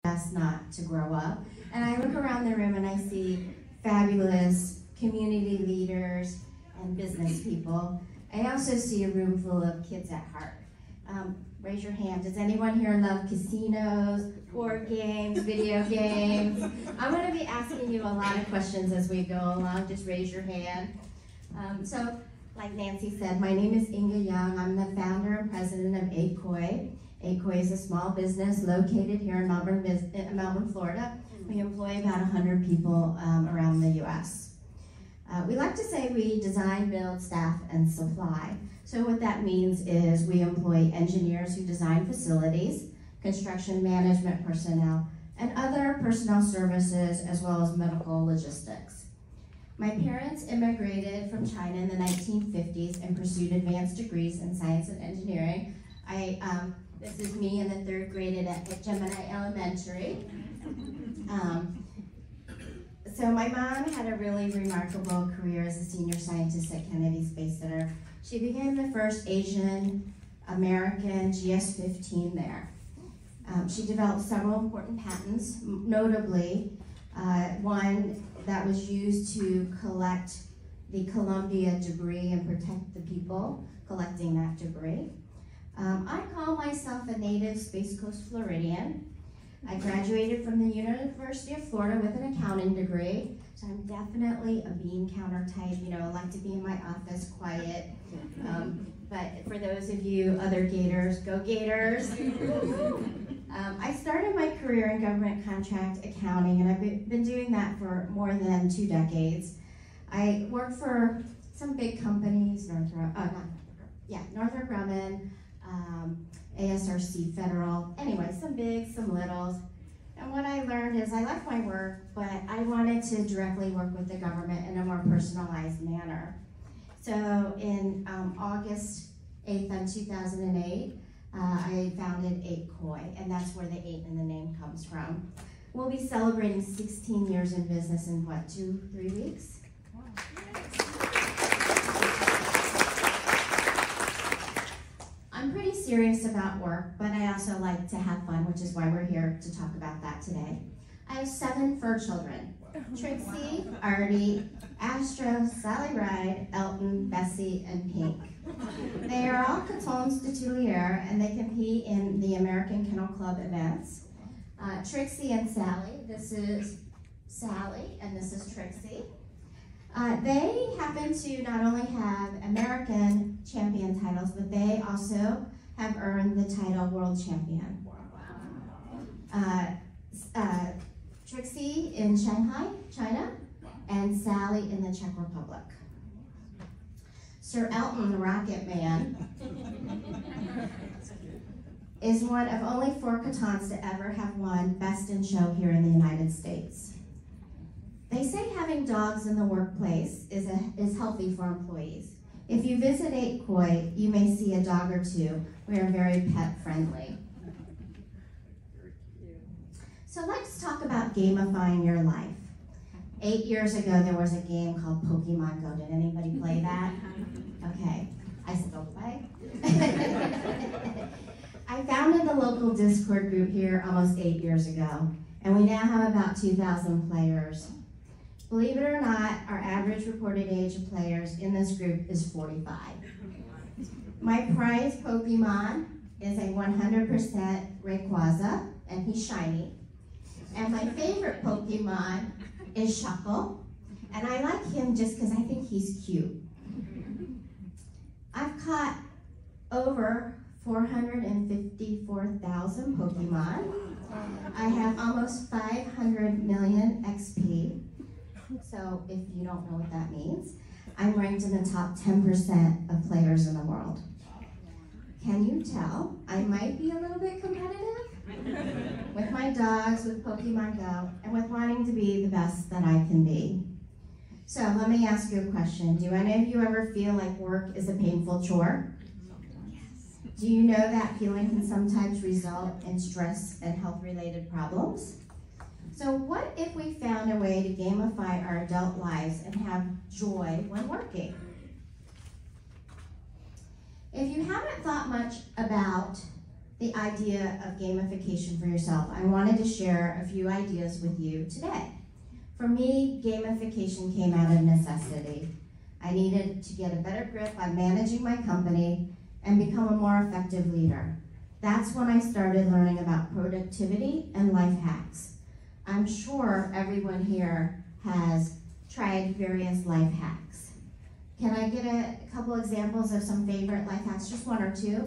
best not to grow up. And I look around the room and I see fabulous community leaders and business people. I also see a room full of kids at heart. Raise your hand. Does anyone here love casinos, board games, video games? I'm going to be asking you a lot of questions as we go along. Just raise your hand. So, like Nancy said, my name is Inga Young. I'm the founder and president of ACOI. ACOI is a small business located here in Melbourne, Florida. We employ about 100 people around the U.S. We like to say we design, build, staff, and supply. So what that means is we employ engineers who design facilities, construction management personnel, and other personnel services, as well as medical logistics. My parents immigrated from China in the 1950s and pursued advanced degrees in science and engineering. This is me in the 3rd grade at Gemini Elementary. So my mom had a really remarkable career as a senior scientist at Kennedy Space Center. She became the first Asian American GS-15 there. She developed several important patents, notably one that was used to collect the Columbia debris and protect the people collecting that debris. I call myself a native Space Coast Floridian. I graduated from the University of Florida with an accounting degree, so I'm definitely a bean counter type. You know, I like to be in my office quiet. But for those of you other Gators, go Gators. I started my career in government contract accounting, and I've been doing that for more than 2 decades. I worked for some big companies, Northrop Grumman, ASRC Federal, anyway, some big, some littles. And what I learned is I liked my work, but I wanted to directly work with the government in a more personalized manner. So in August 8th, 2008, I founded ACOI, and that's where the 8 in the name comes from. We'll be celebrating 16 years in business in what, 2-3 weeks? Wow. I'm pretty serious about work, but I also like to have fun, which is why we're here to talk about that today. I have 7 fur children. Trixie, Artie, Astro, Sally Ride, Elton, Bessie, and Pink. They are all Catons de Tulier, and they compete in the American Kennel Club events. Trixie and Sally, this is Sally, and this is Trixie. They happen to not only have American champion titles, but they also have earned the title World Champion. Trixie in Shanghai, China, and Sally in the Czech Republic. Sir Elton, the Rocket Man, is one of only 4 Catons to ever have won Best in Show here in the United States. They say having dogs in the workplace is healthy for employees. If you visit ACOI, you may see a dog or 2. We are very pet friendly. So let's talk about gamifying your life. 8 years ago, there was a game called Pokemon Go. Did anybody play that? Okay, I still play. I founded the local Discord group here almost 8 years ago, and we now have about 2,000 players. Believe it or not, our average reported age of players in this group is 45. My prized Pokemon is a 100% Rayquaza, and he's shiny. And my favorite Pokemon is Shuckle, and I like him just because I think he's cute. I've caught over 454,000 Pokemon. I have almost 500 million XP. So if you don't know what that means, I'm ranked in the top 10% of players in the world. Can you tell I might be a little bit competitive? With my dogs, with Pokemon Go, and with wanting to be the best that I can be. So let me ask you a question. Do any of you ever feel like work is a painful chore? Yes. Do you know that feeling can sometimes result in stress and health-related problems? So what if we found a way to gamify our adult lives and have joy when working? If you haven't thought much about the idea of gamification for yourself, I wanted to share a few ideas with you today. For me, gamification came out of necessity. I needed to get a better grip on managing my company and become a more effective leader. That's when I started learning about productivity and life hacks. I'm sure everyone here has tried various life hacks. Can I get a couple examples of some favorite life hacks? Just one or two?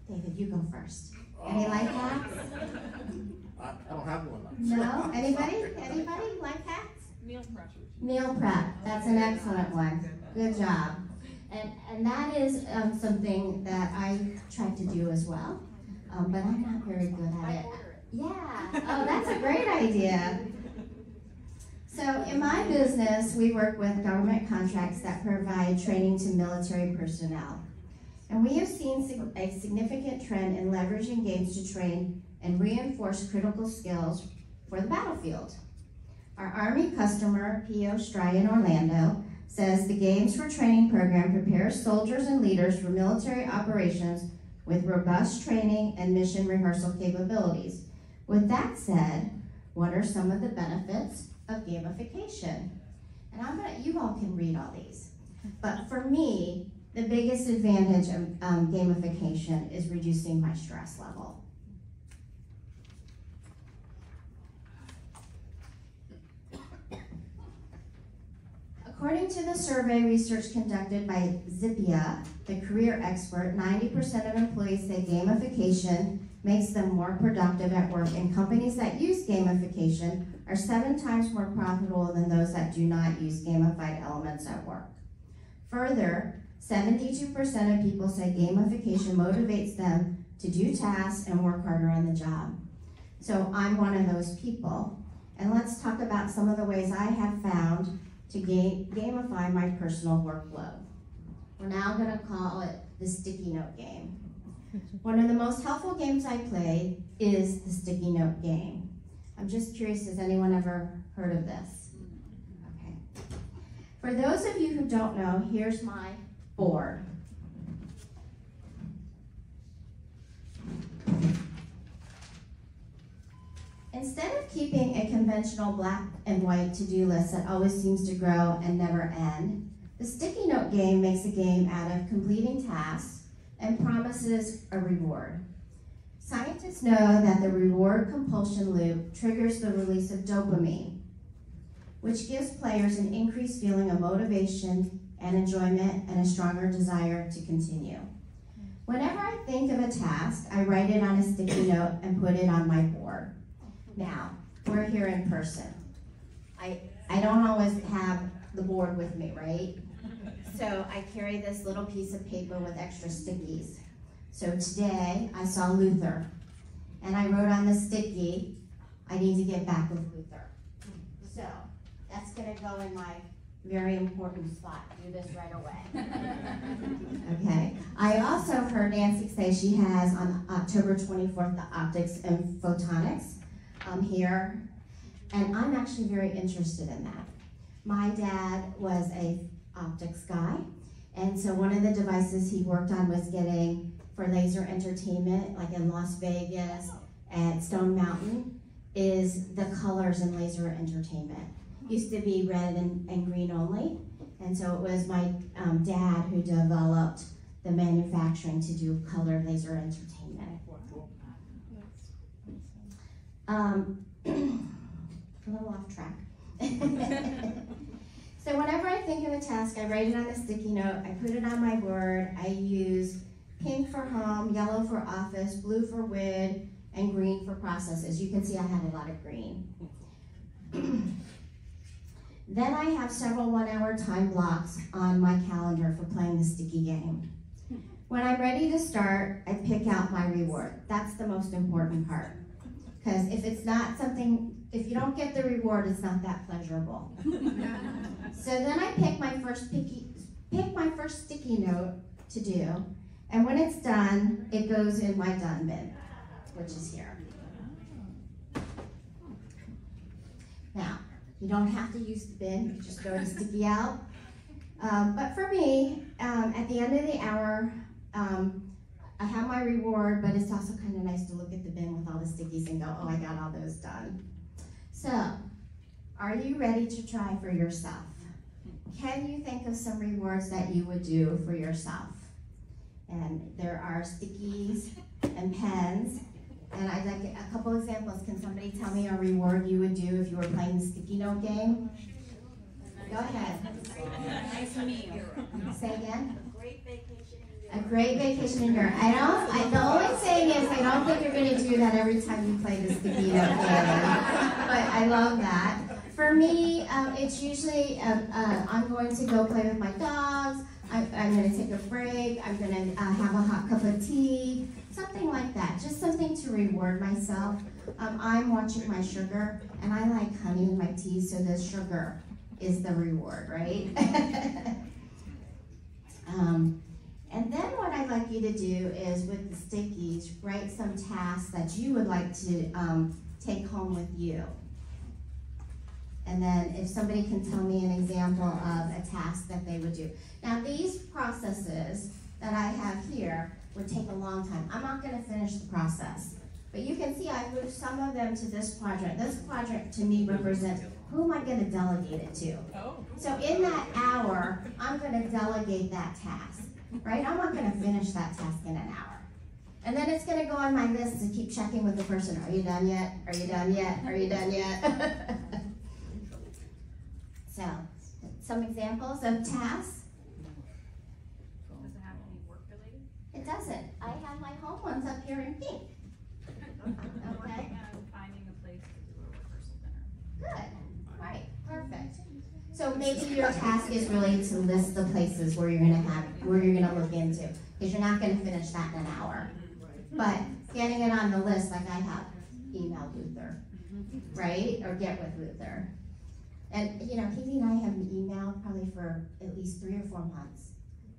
David, you go first. Any life hacks? I don't have one. No? Anybody? Anybody? Life hacks? Meal prep. Meal prep. That's an excellent one. Good job. And that is something that I tried to do as well, but I'm not very good at it. Yeah. Oh, that's a great idea. So in my business, we work with government contracts that provide training to military personnel. And we have seen a significant trend in leveraging games to train and reinforce critical skills for the battlefield. Our Army customer, P.O. Stry in Orlando, says the Games for Training program prepares soldiers and leaders for military operations with robust training and mission rehearsal capabilities. With that said, what are some of the benefits of gamification? And you all can read all these. But for me, the biggest advantage of gamification is reducing my stress level. According to the survey research conducted by Zippia, the career expert, 90% of employees say gamification makes them more productive at work, and companies that use gamification are 7 times more profitable than those that do not use gamified elements at work. Further, 72% of people say gamification motivates them to do tasks and work harder on the job. So I'm one of those people. And let's talk about some of the ways I have found to gamify my personal workflow. We're now going to call it the sticky note game. One of the most helpful games I play is the sticky note game. I'm just curious, has anyone ever heard of this? Okay. For those of you who don't know, here's my board. Instead of keeping a conventional black and white to-do list that always seems to grow and never end, the sticky note game makes a game out of completing tasks and promises a reward. Scientists know that the reward compulsion loop triggers the release of dopamine, which gives players an increased feeling of motivation and enjoyment and a stronger desire to continue. Whenever I think of a task, I write it on a sticky note and put it on my board. Now, we're here in person. I don't always have the board with me, right? So I carry this little piece of paper with extra stickies. So today, I saw Luther, and I wrote on the sticky, I need to get back with Luther. So that's gonna go in my very important spot. Do this right away. Okay. I also heard Nancy say she has on October 24th the optics and photonics here, and I'm actually very interested in that. My dad was a optics guy, and so one of the devices he worked on was getting for laser entertainment, like in Las Vegas at Stone Mountain, is the colors in laser entertainment. Used to be red and green only, and so it was my dad who developed the manufacturing to do color laser entertainment. A little off track. So whenever I think of a task, I write it on a sticky note, I put it on my board, I use pink for home, yellow for office, blue for WID, and green for processes. You can see I have a lot of green. Then I have several 1-hour time blocks on my calendar for playing the sticky game. When I'm ready to start, I pick out my reward. That's the most important part. Because if it's not something, if you don't get the reward, it's not that pleasurable. So then I pick my first sticky note to do, and when it's done, it goes in my done bin, which is here. Now, you don't have to use the bin, you can just throw the sticky out. But for me, at the end of the hour, I have my reward, but it's also kind of nice to look at the bin with all the stickies and go, oh, I got all those done. So, are you ready to try for yourself? Can you think of some rewards that you would do for yourself? And there are stickies and pens. And I'd like a couple examples. Can somebody tell me a reward you would do if you were playing the sticky note game? Go ahead. Nice meal. Say again? A great vacation in Europe. A great vacation in Europe. The only thing is I don't think you're going to do that every time you play the sticky note game. But I love that. For me, it's usually I'm going to go play with my dogs. I'm going to take a break. I'm going to have a hot cup of tea. Something like that. Just something to reward myself. I'm watching my sugar, and I like honey in my tea, so the sugar is the reward, right? And then what I'd like you to do is, with the stickies, write some tasks that you would like to take home with you. And then if somebody can tell me an example of a task that they would do. Now these processes that I have here would take a long time. I'm not going to finish the process. But you can see I've moved some of them to this quadrant. This quadrant to me represents who am I going to delegate it to. So in that hour, I'm going to delegate that task, right? I'm not going to finish that task in an hour. And then it's going to go on my list to keep checking with the person. Are you done yet? Are you done yet? Are you done yet? So, some examples of tasks. Does it have to be work related? It doesn't. I have my home ones up here in pink. Okay. Finding a place to do a rehearsal dinner. Good. Right. Perfect. So maybe your task is really to list the places where you're gonna look into, because you're not gonna finish that in an hour. But getting it on the list, like I have, email Luther, right? Or get with Luther. And you know, Katie and I have emailed probably for at least 3 or 4 months.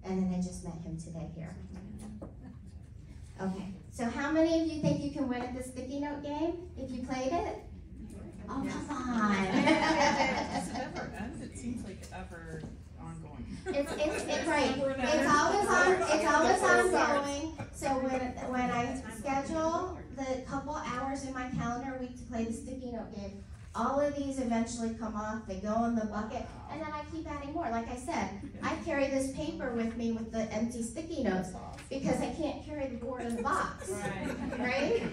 And then I just met him today here. Okay, so how many of you think you can win at the sticky note game if you played it? Oh, come on. Does it ever end? It seems like ever ongoing. It's right. It's always ongoing. So when I schedule the couple hours in my calendar a week to play the sticky note game, all of these eventually come off, they go in the bucket, and then I keep adding more. Like I said, I carry this paper with me with the empty sticky notes because I can't carry the board in the box. Right?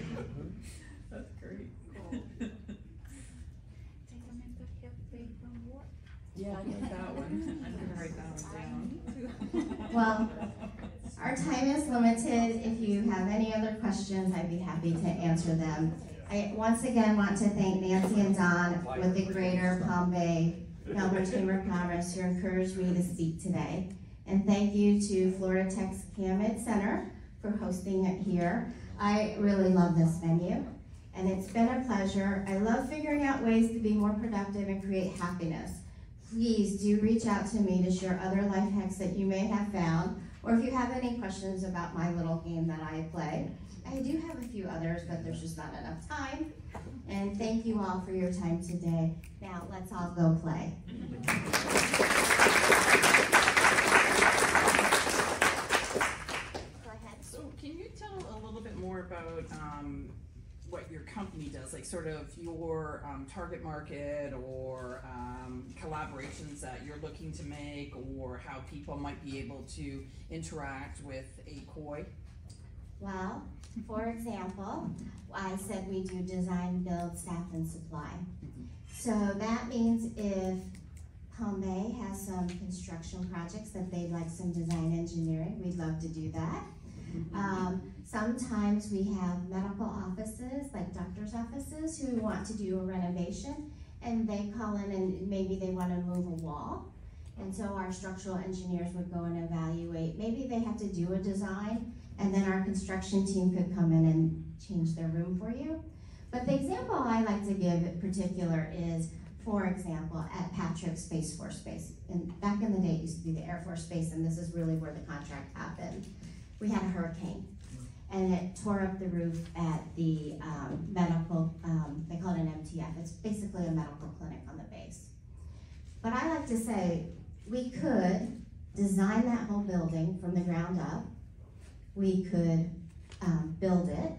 That's great. Cool. Take them into Cafe from work. Yeah, I like that one. I'm going to write that one down. Well, our time is limited. If you have any other questions, I'd be happy to answer them. I once again want to thank Nancy and Don with the Greater Palm Bay Melbourne Chamber of Commerce who encouraged me to speak today. And thank you to Florida Tech's Keynote Center for hosting it here. I really love this venue, and it's been a pleasure. I love figuring out ways to be more productive and create happiness. Please do reach out to me to share other life hacks that you may have found, or if you have any questions about my little game that I play. I do have a few others, but there's just not enough time. And thank you all for your time today. Now, let's all go play. Go ahead. So can you tell a little bit more about what your company does, like sort of your target market or collaborations that you're looking to make, or how people might be able to interact with a COI? Well, for example, I said we do design, build, staff, and supply. So that means if Palm Bay has some construction projects that they'd like some design engineering, we'd love to do that. Sometimes we have medical offices, like doctor's offices, who want to do a renovation, and they call in and maybe they want to move a wall. And so our structural engineers would go and evaluate. Maybe they have to do a design, and then our construction team could come in and change their room for you. But the example I like to give in particular is, for example, at Patrick Space Force Base. And back in the day, it used to be the Air Force Base, and this is really where the contract happened. We had a hurricane, and it tore up the roof at the medical, they call it an MTF. It's basically a medical clinic on the base. But I like to say, we could design that whole building from the ground up, we could build it,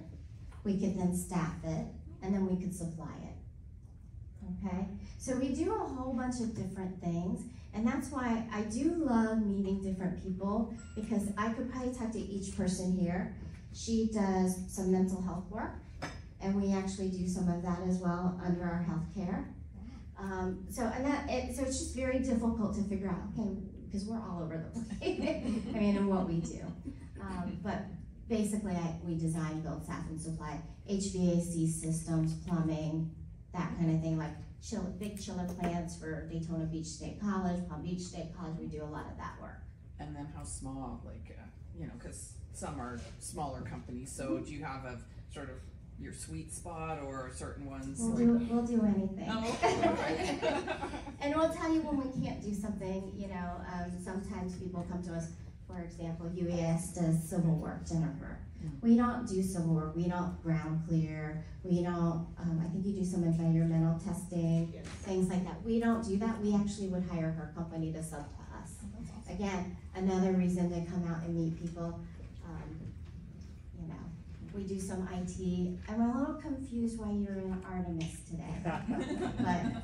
we could then staff it, and then we could supply it. Okay? So we do a whole bunch of different things, and that's why I do love meeting different people, because I could probably talk to each person here. She does some mental health work, and we actually do some of that as well under our health care. So it's just very difficult to figure out, okay, because we're all over the place, I mean, in what we do. But basically, we design, build, staff, and supply HVAC systems, plumbing, that kind of thing, like big chiller plants for Daytona Beach State College, Palm Beach State College. We do a lot of that work. And then how small, like, because some are smaller companies, so do you have a sort of your sweet spot or certain ones? We'll do anything. Oh, okay. And we'll tell you when we can't do something, sometimes people come to us, for example, UAS does civil work, Jennifer. We don't do civil work, we don't ground clear, we don't, I think you do some environmental testing, things like that. We don't do that, we actually would hire her company to sub to us. Again, another reason to come out and meet people. We do some IT. I'm a little confused why you're in Artemis today, but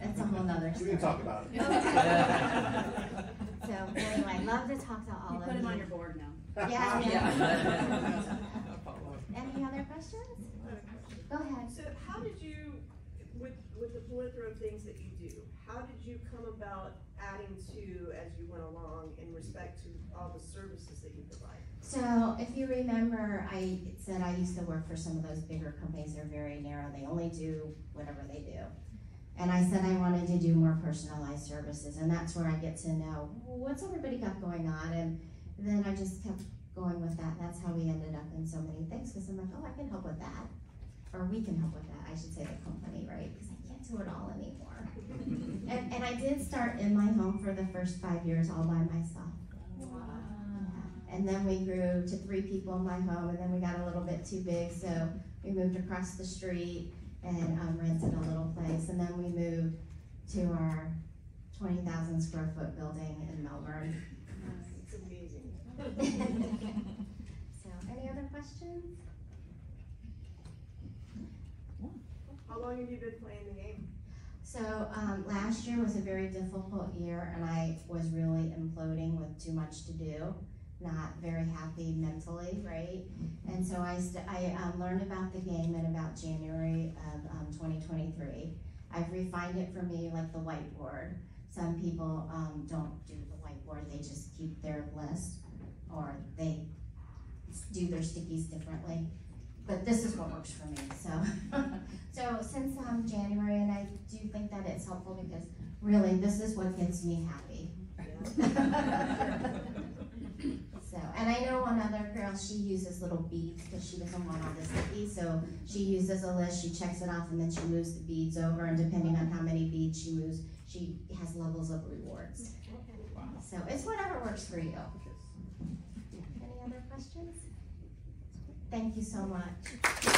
it's a whole nother story. We can talk about it. So anyway, love to talk to all of you. Put him on your board now. Yeah. Follow up. Any other questions? Go ahead. So how did you, with the plethora of things that you do, how did you come about adding to as you went along in respect to all the services that you provide? So if you remember, I said I used to work for some of those bigger companies. They're very narrow. They only do whatever they do. And I said I wanted to do more personalized services, and that's where I get to know, well, what's everybody got going on, and then I just kept going with that. That's how we ended up in so many things, because I'm like, oh, I can help with that, or we can help with that. I should say the company, right? Because I can't do it all anymore. And I did start in my home for the first 5 years all by myself. Wow. And then we grew to 3 people in my home, and then we got a little bit too big, so we moved across the street and rented a little place, and then we moved to our 20,000 square foot building in Melbourne. It's amazing. So, any other questions? How long have you been playing the game? So last year was a very difficult year, and I was really imploding with too much to do, not very happy mentally, right? And so I learned about the game in about January of 2023. I've refined it for me like the whiteboard. Some people don't do the whiteboard, they just keep their list, or they do their stickies differently. But this is what works for me. So since January, and I do think that it's helpful because really this is what gets me happy. So, and I know one other girl, she uses little beads because she doesn't want all the stickies. So she uses a list, she checks it off, and then she moves the beads over, and depending on how many beads she moves, she has levels of rewards. Wow. So it's whatever works for you. Any other questions? Thank you so much.